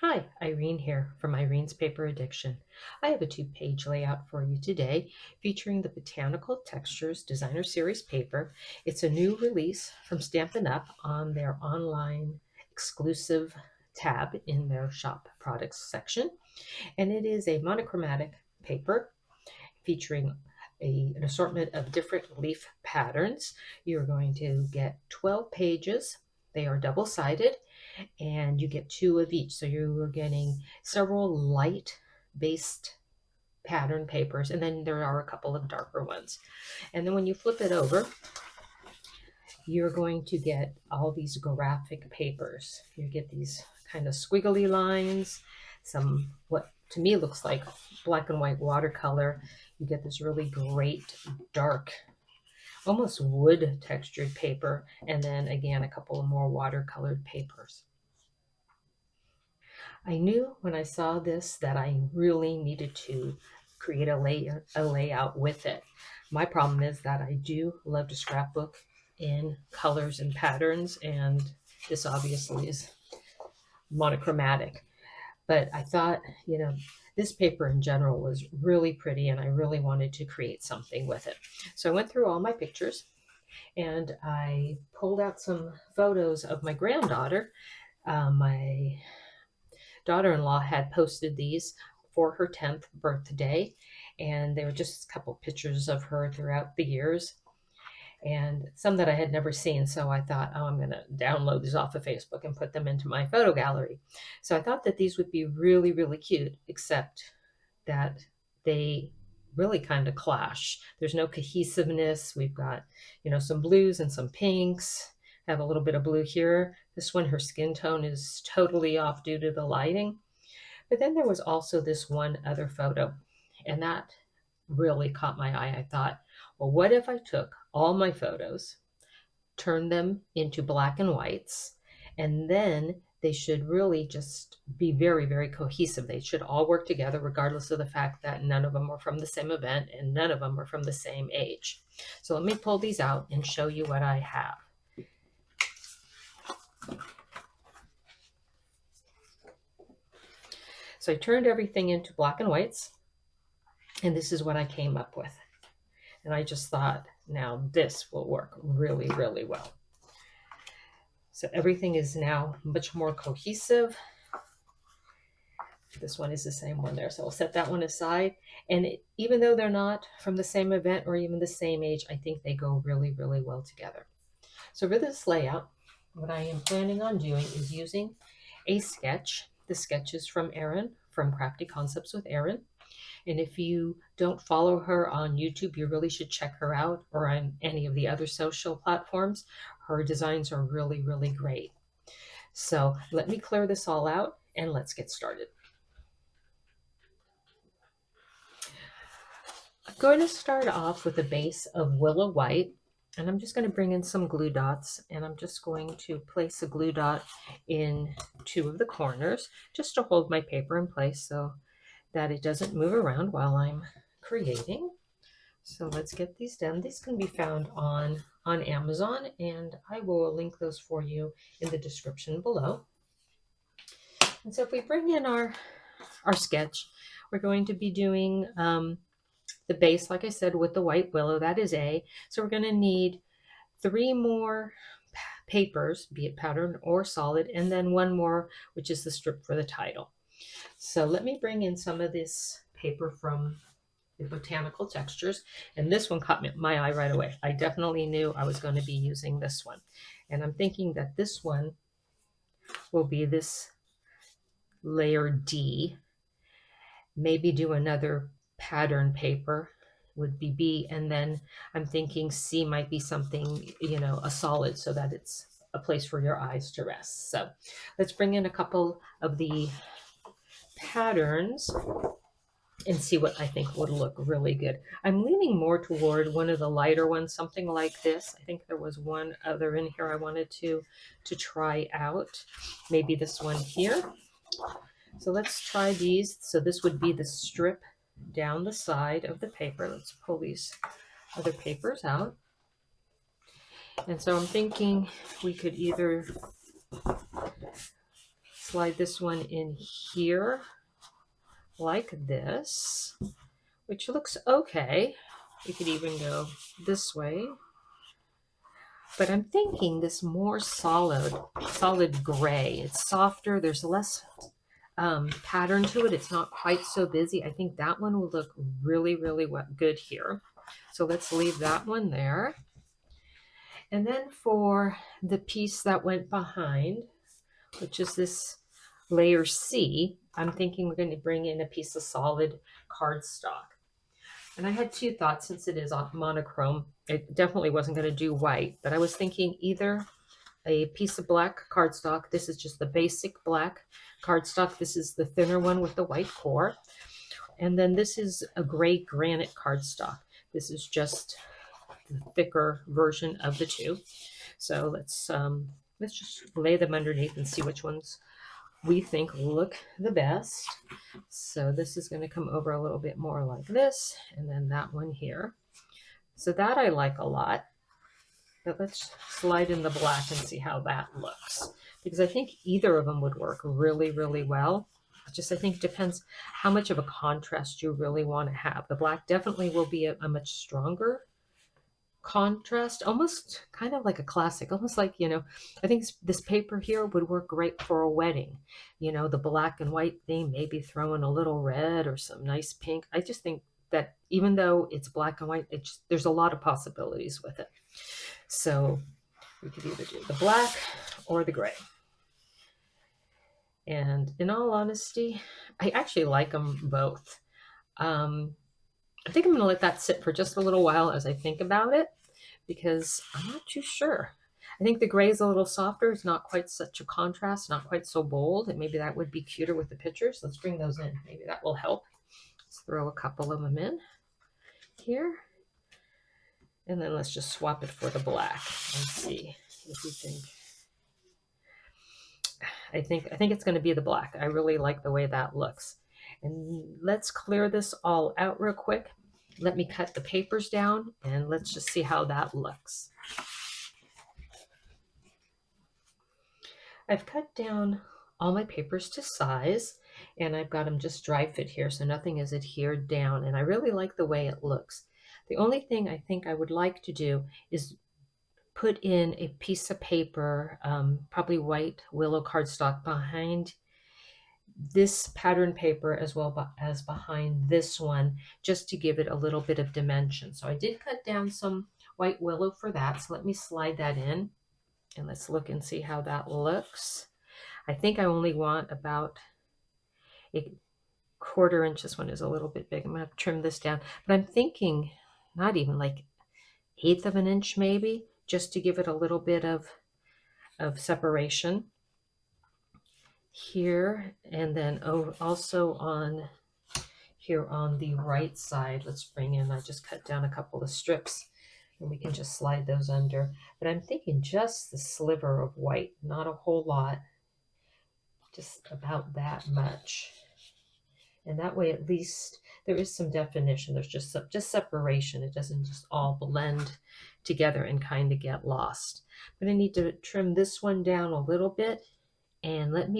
Hi, Irene here from Irene's Paper Addiction. I have a two-page layout for you today featuring the Botanical Textures Designer Series paper. It's a new release from Stampin' Up! On their online exclusive tab in their shop products section. And it is a monochromatic paper featuring an assortment of different leaf patterns. You're going to get 12 pages. They are double-sided and you get two of each. So you are getting several light based pattern papers, and then there are a couple of darker ones. And then when you flip it over, you're going to get all these graphic papers. You get these kind of squiggly lines, some what to me looks like black and white watercolor. You get this really great dark, almost wood textured paper, and then again a couple of more watercolored papers. I knew when I saw this that I really needed to create a layout with it. My problem is that I do love to scrapbook in colors and patterns, and this obviously is monochromatic. But I thought, this paper in general was really pretty, and I really wanted to create something with it. So I went through all my pictures, and I pulled out some photos of my granddaughter. My daughter-in-law had posted these for her 10th birthday, and they were just a couple pictures of her throughout the years, and some that I had never seen. So I thought, oh, I'm going to download these off of Facebook and put them into my photo gallery. So I thought that these would be really, really cute, except that they really kind of clash. There's no cohesiveness. We've got, some blues and some pinks. I have a little bit of blue here. This one, her skin tone is totally off due to the lighting. But then there was also this one other photo, and that really caught my eye. I thought, well, what if I took all my photos, turned them into black and whites, and then they should really just be very, very cohesive. They should all work together, regardless of the fact that none of them were from the same event and none of them were from the same age. So let me pull these out and show you what I have. So I turned everything into black and whites, and this is what I came up with. And I just thought, now this will work really, really well. So everything is now much more cohesive. This one is the same one there. So I'll set that one aside. And even though they're not from the same event or even the same age, I think they go really, really well together. So for this layout, what I am planning on doing is using a sketch. The sketch is from Erin from Crafty Concepts with Erin. And if you don't follow her on YouTube, you really should check her out, or on any of the other social platforms. Her designs are really, really great. So let me clear this all out and let's get started. I'm going to start off with a base of Willow White, and I'm just going to bring in some glue dots, and I'm just going to place a glue dot in two of the corners just to hold my paper in place so that it doesn't move around while I'm creating. So let's get these done. These can be found on Amazon, and I will link those for you in the description below. And so if we bring in our sketch, we're going to be doing the base, like I said, with the white willow. That is A. So we're going to need 3 more papers, be it pattern or solid, and then 1 more, which is the strip for the title. So let me bring in some of this paper from the Botanical Textures, and this one caught my eye right away. I definitely knew I was going to be using this one, and I'm thinking that this one will be this layer D. Maybe do another pattern paper would be B, and then I'm thinking C might be something, a solid, so that it's a place for your eyes to rest. So let's bring in a couple of the patterns and see what I think would look really good. I'm leaning more toward one of the lighter ones, something like this. I think there was one other in here I wanted to try out. Maybe this one here. So let's try these. So this would be the strip down the side of the paper. Let's pull these other papers out. And so I'm thinking we could either slide this one in here like this, which looks okay. You could even go this way. But I'm thinking this more solid gray. It's softer. There's less pattern to it. It's not quite so busy. I think that one will look really, really good here. So let's leave that one there. And then for the piece that went behind, which is this layer C, I'm thinking we're going to bring in a piece of solid cardstock. And I had two thoughts since it is monochrome. It definitely wasn't going to do white, but I was thinking either a piece of black cardstock. This is just the basic black cardstock. This is the thinner one with the white core. And then this is a gray granite cardstock. This is just the thicker version of the two. So let's just lay them underneath and see which ones we think look the best. So this is going to come over a little bit more like this, and then that one here. So that I like a lot. But let's slide in the black and see how that looks, because I think either of them would work really, really well. It just, I think, depends how much of a contrast you really want to have. The black definitely will be a much stronger contrast, almost kind of like a classic, almost like, you know, I think this paper here would work great for a wedding. You know, the black and white theme, maybe throw in a little red or some nice pink. I just think that even though it's black and white, there's a lot of possibilities with it. So we could either do the black or the gray. And in all honesty, I actually like them both. I think I'm going to let that sit for just a little while as I think about it, because I'm not too sure. I think the gray is a little softer. It's not quite such a contrast, not quite so bold. And maybe that would be cuter with the pictures. Let's bring those in. Maybe that will help. Let's throw a couple of them in here. And then let's just swap it for the black and see if we think. I think it's going to be the black. I really like the way that looks. And let's clear this all out real quick. Let me cut the papers down and let's just see how that looks. I've cut down all my papers to size, and I've got them just dry fit here, so nothing is adhered down, and I really like the way it looks. The only thing I think I would like to do is put in a piece of paper, probably white Willow cardstock, behind this pattern paper as well as behind this one, just to give it a little bit of dimension. So I did cut down some white Willow for that. So let me slide that in and let's look and see how that looks. I think I only want about a 1/4 inch. This one is a little bit big. I'm going to trim this down, but I'm thinking not even like 1/8 of an inch maybe, just to give it a little bit of separation here. And then also on here on the right side, let's bring in, I just cut down a couple of strips and we can just slide those under. But I'm thinking just the sliver of white, not a whole lot, just about that much. And that way at least there is some definition. There's just separation. It doesn't just all blend together and kind of get lost. But I need to trim this one down a little bit. And I'm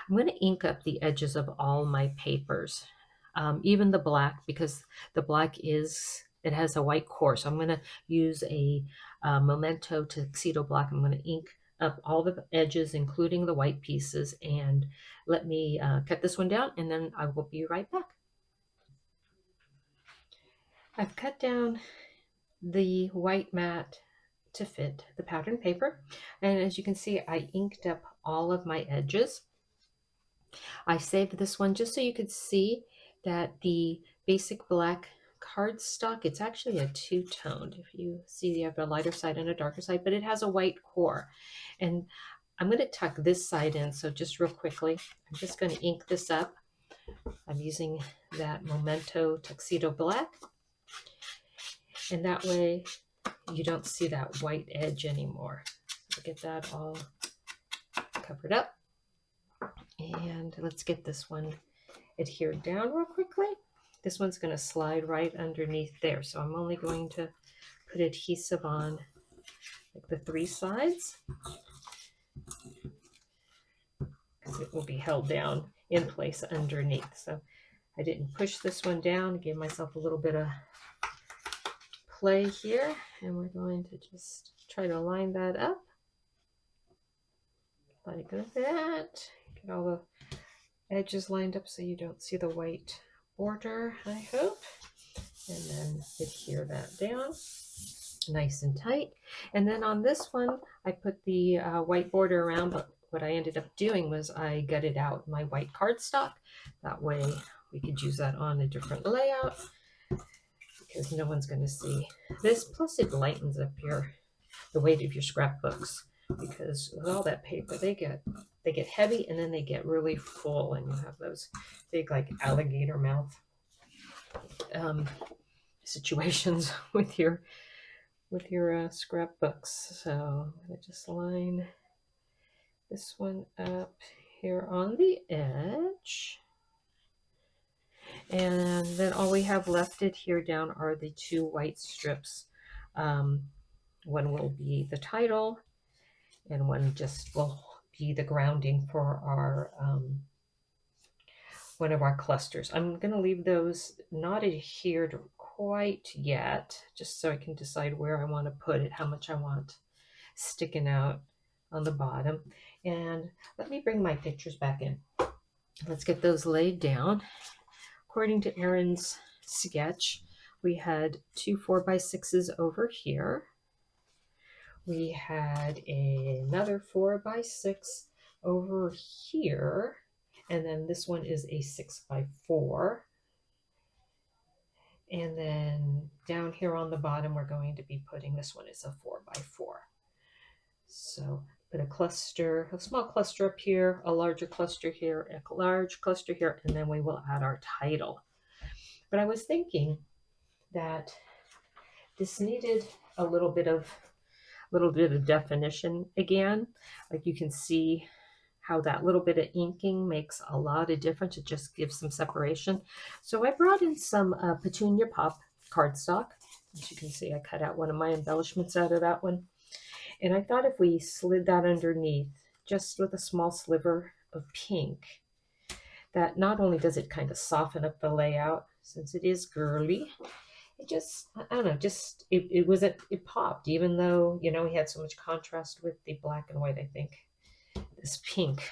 going to ink up the edges of all my papers, even the black, because the black it has a white core. So I'm going to use a Memento Tuxedo black. I'm going to ink up all the edges, including the white pieces. And let me cut this one down, and then I will be right back. I've cut down the white mat to fit the pattern paper, and as you can see, I inked up all of my edges. I saved this one just so you could see that the basic black cardstock, it's actually a two-toned. If you see, you have a lighter side and a darker side, but it has a white core. And I'm going to tuck this side in, so just real quickly, I'm just going to ink this up. I'm using that Memento Tuxedo black, and that way you don't see that white edge anymore. So get that all covered up. And let's get this one adhered down real quickly. This one's going to slide right underneath there. So I'm only going to put adhesive on like the 3 sides. So it will be held down in place underneath. So I didn't push this one down, give myself a little bit of play here, and we're going to just try to line that up like that. Get all the edges lined up so you don't see the white border, I hope. And then adhere that down nice and tight. And then on this one, I put the white border around, but what I ended up doing was I gutted out my white cardstock. That way we could use that on a different layout because no one's going to see this. Plus it lightens up the weight of your scrapbooks, because with all that paper they get heavy and then they get really full, and you have those big like alligator mouth situations with your scrapbooks. So I'm going to just line this one up here on the edge. And then all we have left here down are the two white strips. One will be the title, and one just will be the grounding for our one of our clusters. I'm going to leave those not adhered quite yet, just so I can decide where I want to put it, how much I want sticking out on the bottom. And let me bring my pictures back in. Let's get those laid down. According to Erin's sketch, we had two 4x6s over here. We had another 4x6 over here. And then this one is a 6x4. And then down here on the bottom, we're going to be putting, this one is a 4x4. So put a small cluster up here, a larger cluster here, a large cluster here, and then we will add our title. But I was thinking that this needed a little bit of definition again. Like you can see how that little bit of inking makes a lot of difference. It just gives some separation. So I brought in some Petunia Pop cardstock. As you can see, I cut out one of my embellishments out of that one. And I thought if we slid that underneath, just with a small sliver of pink, that not only does it kind of soften up the layout, since it is girly, it just, I don't know, just, it popped, even though, you know, we had so much contrast with the black and white. I think this pink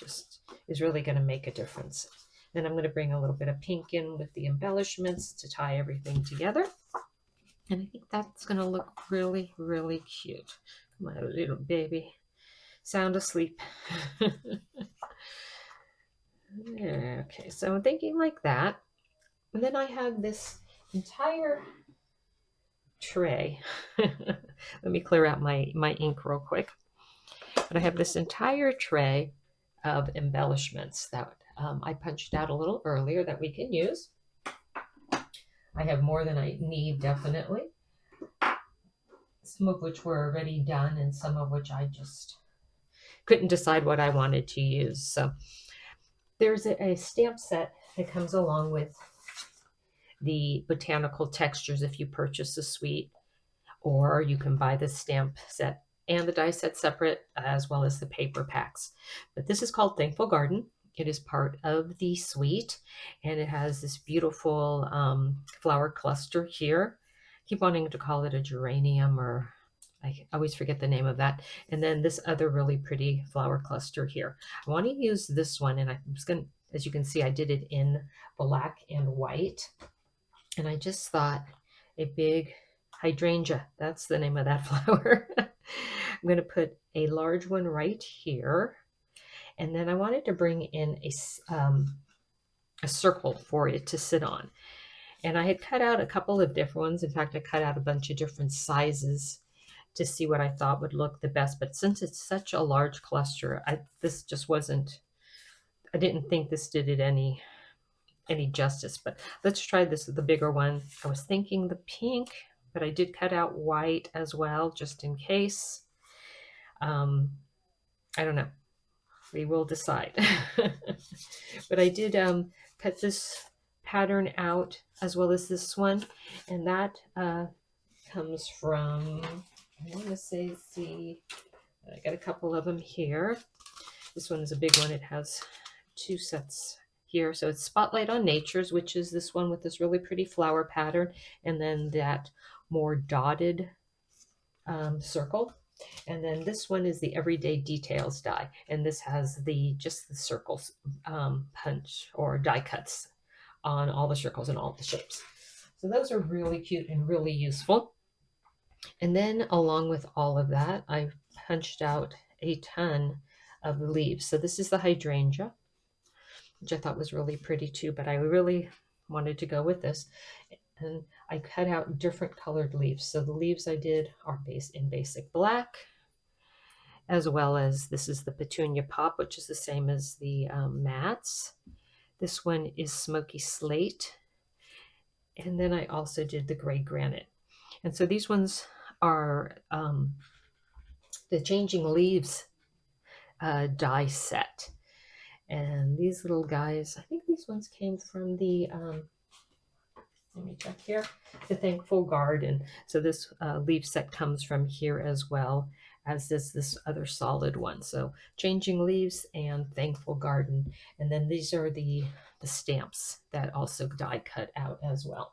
just is really going to make a difference. Then I'm going to bring a little bit of pink in with the embellishments to tie everything together. And I think that's going to look really, really cute. Come on, little baby. Sound asleep. Okay, so I'm thinking like that. And then I have this entire tray. Let me clear out my ink real quick. But I have this entire tray of embellishments that I punched out a little earlier that we can use. I have more than I need, definitely. Some of which were already done and some of which I just couldn't decide what I wanted to use. So there's a stamp set that comes along with the Botanical Textures if you purchase the suite, or you can buy the stamp set and the die set separate, as well as the paper packs. But this is called Thankful Garden. It is part of the suite, and it has this beautiful flower cluster here. I keep wanting to call it a geranium, or I always forget the name of that. And then this other really pretty flower cluster here. I want to use this one, and I'm just going to, as you can see, I did it in black and white. And I just thought a big hydrangea, that's the name of that flower. I'm going to put a large one right here. And then I wanted to bring in a circle for it to sit on. And I had cut out a couple of different ones. In fact, I cut out a bunch of different sizes to see what I thought would look the best. But since it's such a large cluster, this just wasn't, I didn't think this did it any justice. But let's try this with the bigger one. I was thinking the pink, but I did cut out white as well, just in case. I don't know. We will decide. But I did cut this pattern out as well as this one, and that comes from, I want to say, see, I got a couple of them here. This one is a big one. It has 2 sets here. So it's Spotlight on Nature's, which is this one with this really pretty flower pattern, and then that more dotted circle. And then this one is the Everyday Details die, and this has just the circles punch or die cuts on all the circles and all the shapes. So those are really cute and really useful. And then along with all of that, I punched out a ton of leaves. So this is the hydrangea, which I thought was really pretty too, but I really wanted to go with this. And I cut out different colored leaves. So the leaves I did are in basic black, as well as this is the Petunia Pop, which is the same as the mats. This one is Smoky Slate. And then I also did the Gray Granite. And so these ones are the Changing Leaves die set. And these little guys, I think these ones came from the, let me check here, the Thankful Garden. So this leaf set comes from here as well, as does this other solid one. So Changing Leaves and Thankful Garden. And then these are the stamps that also die cut out as well.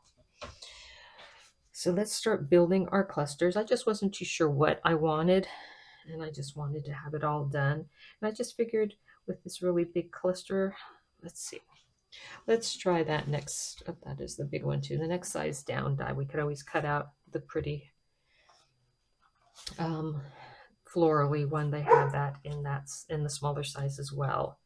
So let's start building our clusters. I just wasn't too sure what I wanted, and I just wanted to have it all done. And I just figured with this really big cluster, let's see. Let's try that next. Oh, that is the big one too. The next size down die. We could always cut out the pretty florally one. They have that in the smaller size as well.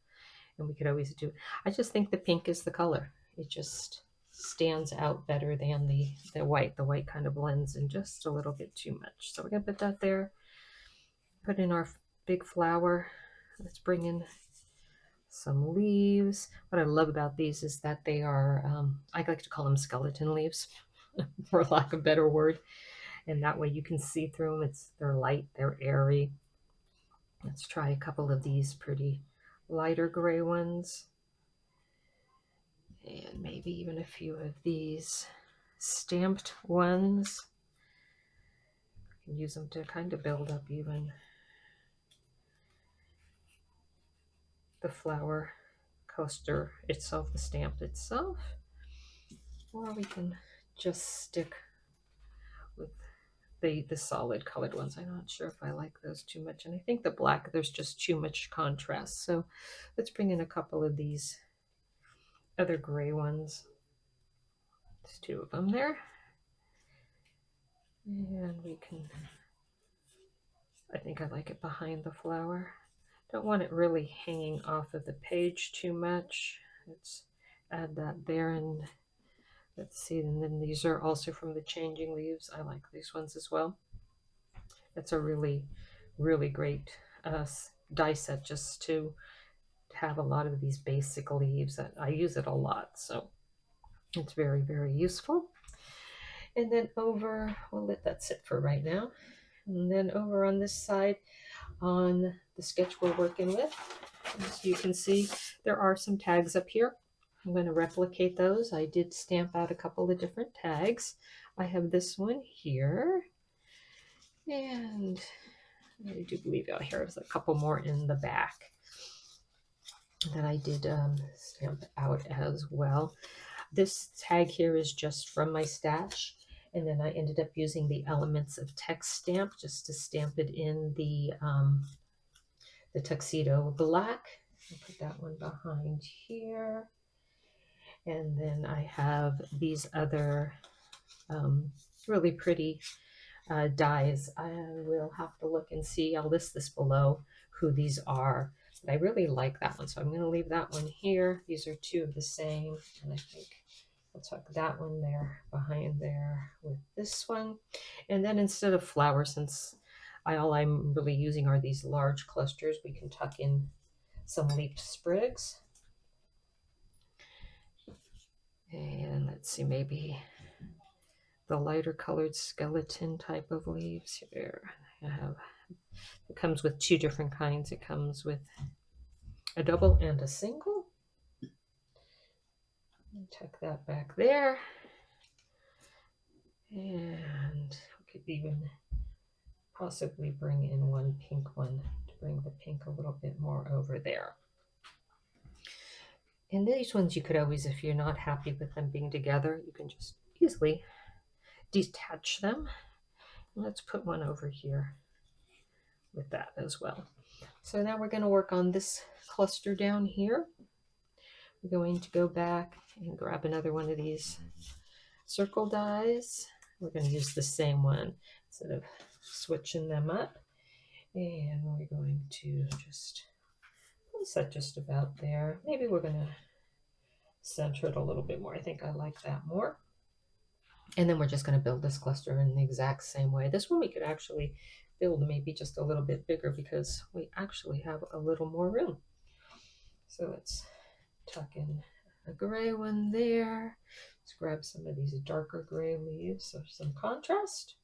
And we could always do. I just think the pink is the color. It just stands out better than the white. The white kind of blends in just a little bit too much. So we're gonna put that there. Put in our big flower. Let's bring in some leaves. What I love about these is that they are, I like to call them skeleton leaves, for lack of a better word. And that way you can see through them. They're light, they're airy. Let's try a couple of these pretty lighter gray ones. And maybe even a few of these stamped ones. You can use them to kind of build up even the flower coaster itself, the stamp itself, or we can just stick with the solid colored ones. I'm not sure if I like those too much, and I think the black, there's just too much contrast. So let's bring in a couple of these other gray ones. There's 2 of them there, and we can, I think I like it behind the flower. Don't want it really hanging off of the page too much. Let's add that there, and let's see. And then these are also from the Changing Leaves. I like these ones as well. That's a really, really great die set just to have a lot of these basic leaves. I use it a lot, so it's very, very useful. And then over, we'll let that sit for right now. And then over on this side, on the sketch we're working with, as you can see, there are some tags up here. I'm going to replicate those. I did stamp out a couple of different tags. I have this one here, and I do believe out here is a couple more in the back that I did stamp out as well. This tag here is just from my stash, and then I ended up using the Elements of Text stamp just to stamp it in the Tuxedo black. I'll put that one behind here. And then I have these other really pretty dies. I will have to look and see. I'll list this below who these are. But I really like that one, so I'm going to leave that one here. These are 2 of the same, and I think I'll tuck that one there behind there with this one. And then instead of flowers, since all I'm really using are these large clusters, we can tuck in some leafed sprigs. And let's see, maybe the lighter colored skeleton type of leaves here. It comes with 2 different kinds. It comes with a double and a single. Tuck that back there. And we could even possibly bring in one pink one to bring the pink a little bit more over there. And these ones you could always, if you're not happy with them being together, you can just easily detach them. Let's put one over here with that as well. So now we're going to work on this cluster down here. We're going to go back and grab another one of these circle dies. We're going to use the same one instead of switching them up. And we're going to just place that just about there. Maybe we're going to center it a little bit more. I think I like that more. And then we're just going to build this cluster in the exact same way. This one we could actually build maybe just a little bit bigger because we actually have a little more room. So let's tuck in a gray one there. Let's grab some of these darker gray leaves for some contrast.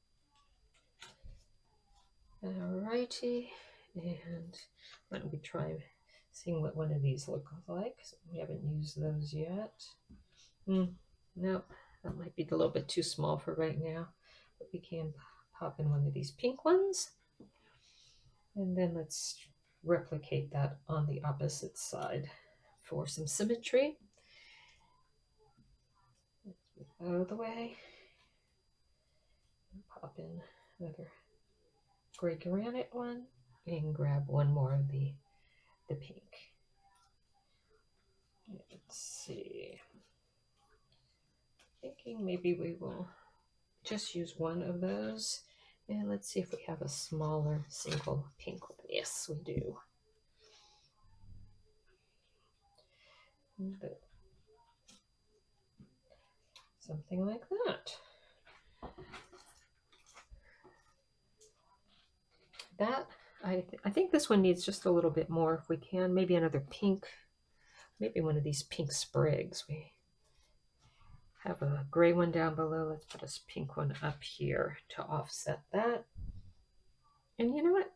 Alrighty, and why don't we try seeing what one of these look like? We haven't used those yet. Nope, that might be a little bit too small for right now, but we can pop in one of these pink ones. And then let's replicate that on the opposite side for some symmetry. Let's move out of the way. And pop in another gray granite one and grab one more of the pink. Let's see. Thinking maybe we will just use one of those. And let's see if we have a smaller single pink one. Yes, we do. Something like that. I think this one needs just a little bit more if we can. Maybe another pink. Maybe one of these pink sprigs. We have a gray one down below. Let's put a pink one up here to offset that. And you know what?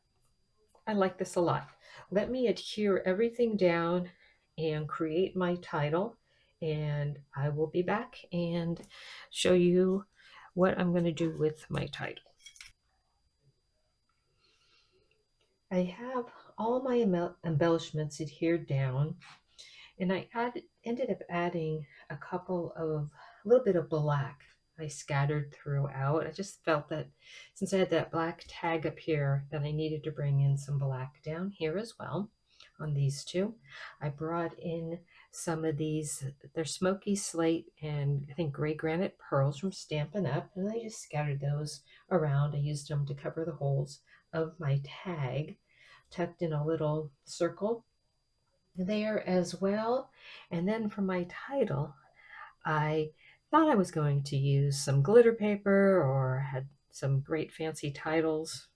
I like this a lot. Let me adhere everything down and create my title, and I will be back and show you what I'm going to do with my title. I have all my embellishments adhered down, and I ended up adding a little bit of black I scattered throughout. I just felt that since I had that black tag up here that I needed to bring in some black down here as well on these two. I brought in some of these, they're smoky slate and I think gray granite pearls from Stampin' Up, and I just scattered those around. I used them to cover the holes of my tag, tucked in a little circle there as well. And then for my title, I thought I was going to use some glitter paper or had some great fancy titles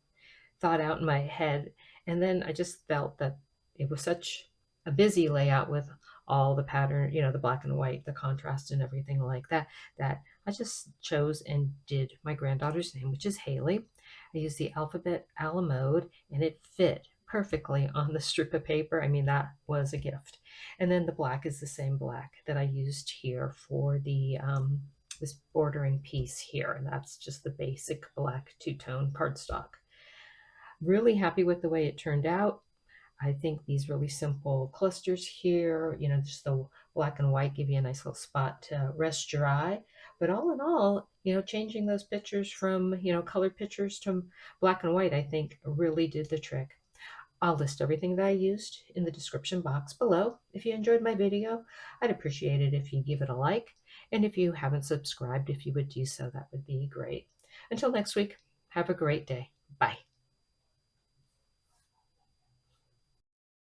thought out in my head. And then I just felt that it was such a busy layout with all the pattern, you know, the black and white, the contrast and everything like that, that I just chose and did my granddaughter's name, which is Haley. I used the alphabet a la mode and it fit perfectly on the strip of paper. I mean, that was a gift. And then the black is the same black that I used here for the this bordering piece here, and that's just the basic black two-tone cardstock. Really happy with the way it turned out. I think these really simple clusters here, you know, just the black and white give you a nice little spot to rest your eye. But all in all, you know, changing those pictures from, you know, colored pictures to black and white, I think really did the trick. I'll list everything that I used in the description box below. If you enjoyed my video, I'd appreciate it if you give it a like. And if you haven't subscribed, if you would do so, that would be great. Until next week, have a great day. Bye.